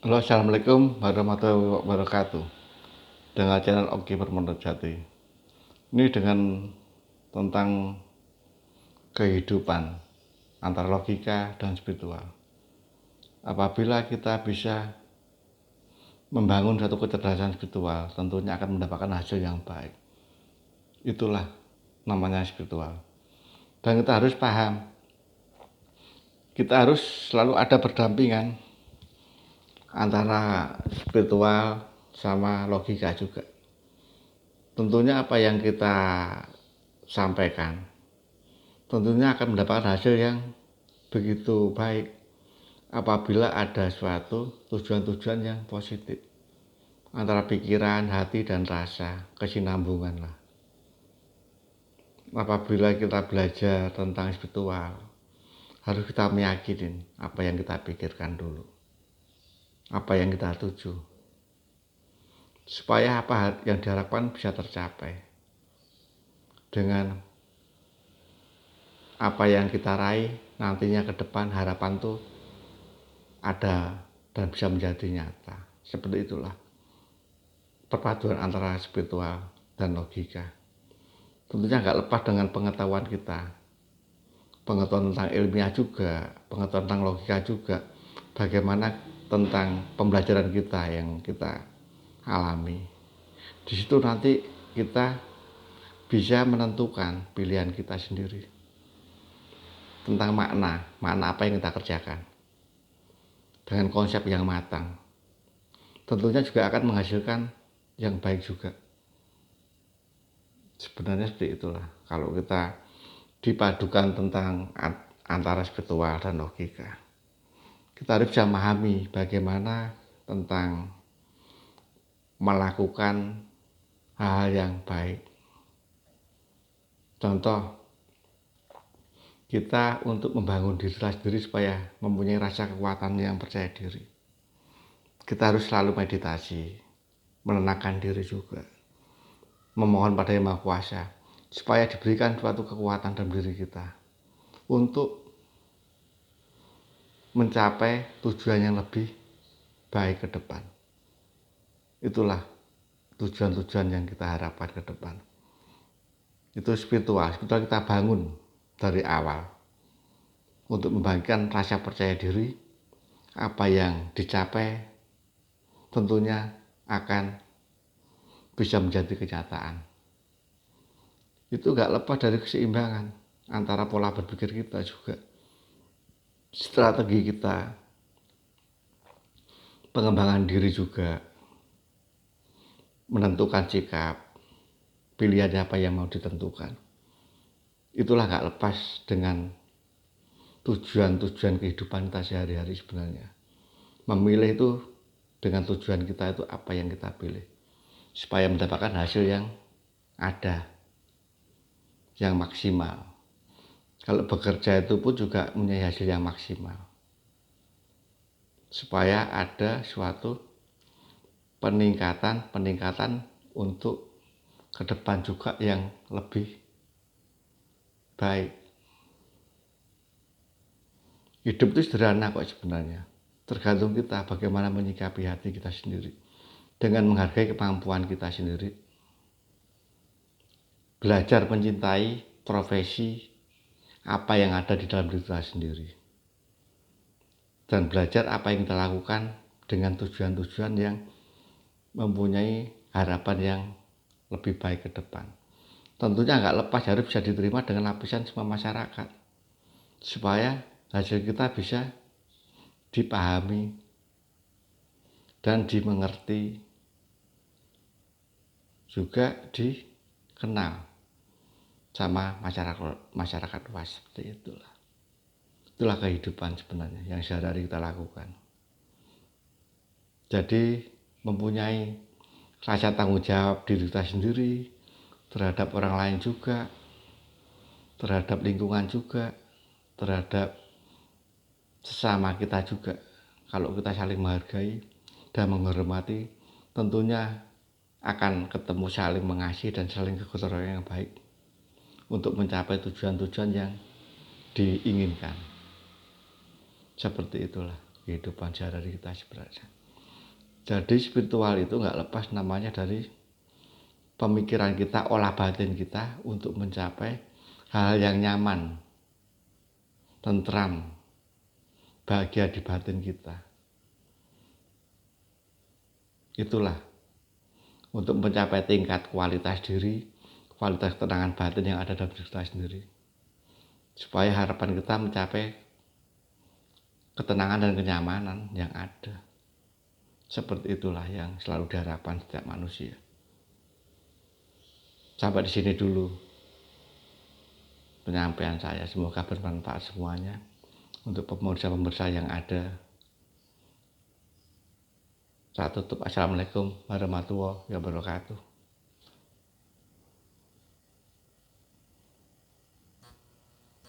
Halo, assalamualaikum warahmatullahi wabarakatuh. Dengan channel Oki Permodjati. Ini dengan tentang kehidupan antara logika dan spiritual. Apabila kita bisa membangun satu kecerdasan spiritual, tentunya akan mendapatkan hasil yang baik. Itulah namanya spiritual. Dan kita harus paham, kita harus selalu ada berdampingan antara spiritual sama logika juga. Tentunya apa yang kita sampaikan tentunya akan mendapatkan hasil yang begitu baik apabila ada suatu tujuan-tujuan yang positif antara pikiran, hati, dan rasa, kesinambungan lah. Apabila kita belajar tentang spiritual, harus kita meyakini apa yang kita pikirkan dulu, apa yang kita tuju, supaya apa yang diharapkan bisa tercapai dengan apa yang kita raih nantinya ke depan. Harapan tuh ada dan bisa menjadi nyata. Seperti itulah perpaduan antara spiritual dan logika. Tentunya nggak lepas dengan pengetahuan kita, pengetahuan tentang ilmiah juga, pengetahuan tentang logika juga, bagaimana tentang pembelajaran kita yang kita alami. Di situ nanti kita bisa menentukan pilihan kita sendiri tentang makna apa yang kita kerjakan dengan konsep yang matang. Tentunya juga akan menghasilkan yang baik juga. Sebenarnya seperti itulah kalau kita dipadukan tentang antara spiritual dan logika. Kita harus bisa memahami bagaimana tentang melakukan hal-hal yang baik. Contoh, kita untuk membangun diri sendiri supaya mempunyai rasa kekuatan yang percaya diri. Kita harus selalu meditasi, menenangkan diri juga, memohon pada Yang Maha Kuasa supaya diberikan suatu kekuatan dalam diri kita untuk mencapai tujuan yang lebih baik ke depan. Itulah tujuan-tujuan yang kita harapkan ke depan. Itu spiritual kita bangun dari awal untuk membagikan rasa percaya diri. Apa yang dicapai tentunya akan bisa menjadi kenyataan. Itu gak lepas dari keseimbangan antara pola berpikir kita juga, strategi kita, pengembangan diri juga, menentukan sikap, pilihan apa yang mau ditentukan. Itulah gak lepas dengan tujuan-tujuan kehidupan kita sehari-hari sebenarnya. Memilih itu dengan tujuan kita itu apa yang kita pilih, supaya mendapatkan hasil yang ada, yang maksimal. Kalau bekerja itu pun juga punya hasil yang maksimal, supaya ada suatu peningkatan untuk ke depan juga yang lebih baik. Hidup itu sederhana kok sebenarnya, tergantung kita bagaimana menyikapi hati kita sendiri dengan menghargai kemampuan kita sendiri, belajar mencintai profesi apa yang ada di dalam diri kita sendiri, dan belajar apa yang kita lakukan dengan tujuan-tujuan yang mempunyai harapan yang lebih baik ke depan. Tentunya nggak lepas harus bisa diterima dengan lapisan semua masyarakat, supaya hasil kita bisa dipahami dan dimengerti, juga dikenal sama masyarakat luas. Seperti itulah kehidupan sebenarnya yang sehari-hari kita lakukan. Jadi mempunyai rasa tanggung jawab diri kita sendiri terhadap orang lain juga, terhadap lingkungan juga, terhadap sesama kita juga. Kalau kita saling menghargai dan menghormati, tentunya akan ketemu saling mengasihi dan saling kegotong yang baik untuk mencapai tujuan-tujuan yang diinginkan. Seperti itulah kehidupan sehari-hari kita sebenarnya. Jadi spiritual itu nggak lepas namanya dari pemikiran kita, olah batin kita untuk mencapai hal yang nyaman, tentram, bahagia di batin kita. Itulah untuk mencapai tingkat kualitas diri, kualitas ketenangan batin yang ada dalam diri kita sendiri. Supaya harapan kita mencapai ketenangan dan kenyamanan yang ada. Seperti itulah yang selalu diharapkan setiap manusia. Sampai di sini dulu penyampaian saya. Semoga bermanfaat semuanya untuk pemirsa-pemirsa yang ada. Saya tutup. Assalamualaikum warahmatullahi wabarakatuh.